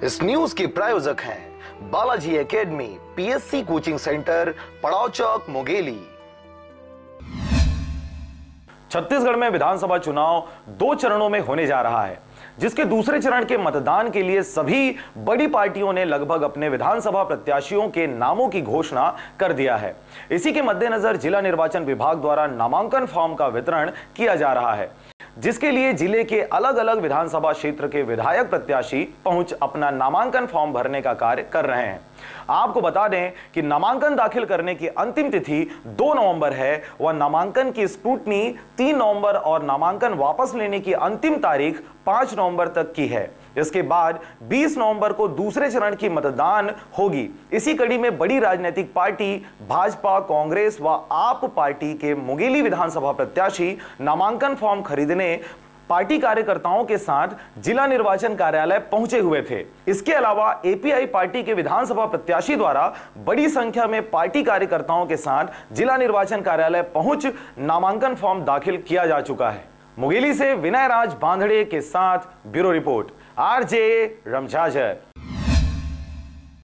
इस न्यूज के प्रायोजक हैं Balaji academy, PSC coaching centre, पड़ाव चौक, मुंगेली। छत्तीसगढ़ में विधानसभा चुनाव 2 चरणों में होने जा रहा है, जिसके दूसरे चरण के मतदान के लिए सभी बड़ी पार्टियों ने लगभग अपने विधानसभा प्रत्याशियों के नामों की घोषणा कर दिया है। इसी के मद्देनजर जिला निर्वाचन विभाग द्वारा नामांकन फॉर्म का वितरण किया जा रहा है, जिसके लिए जिले के अलग अलग विधानसभा क्षेत्र के विधायक प्रत्याशी पहुंच अपना नामांकन फॉर्म भरने का कार्य कर रहे हैं। आपको बता दें कि नामांकन दाखिल करने की अंतिम तिथि 2 नवंबर है व नामांकन की स्क्रूटनी 3 नवंबर और नामांकन वापस लेने की अंतिम तारीख 5 नवंबर तक की है। इसके बाद 20 नवंबर को दूसरे चरण की मतदान होगी। इसी कड़ी में बड़ी राजनीतिक पार्टी भाजपा, कांग्रेस व आप पार्टी के मुंगेली विधानसभा प्रत्याशी नामांकन फॉर्म खरीदने पार्टी कार्यकर्ताओं के साथ जिला निर्वाचन कार्यालय पहुंचे हुए थे। इसके अलावा एपीआई पार्टी के विधानसभा प्रत्याशी द्वारा बड़ी संख्या में पार्टी कार्यकर्ताओं के साथ जिला निर्वाचन कार्यालय पहुंच नामांकन फॉर्म दाखिल किया जा चुका है। मुंगेली से विनय राज बांधड़े के साथ ब्यूरो रिपोर्ट, आरजे रमझाझर।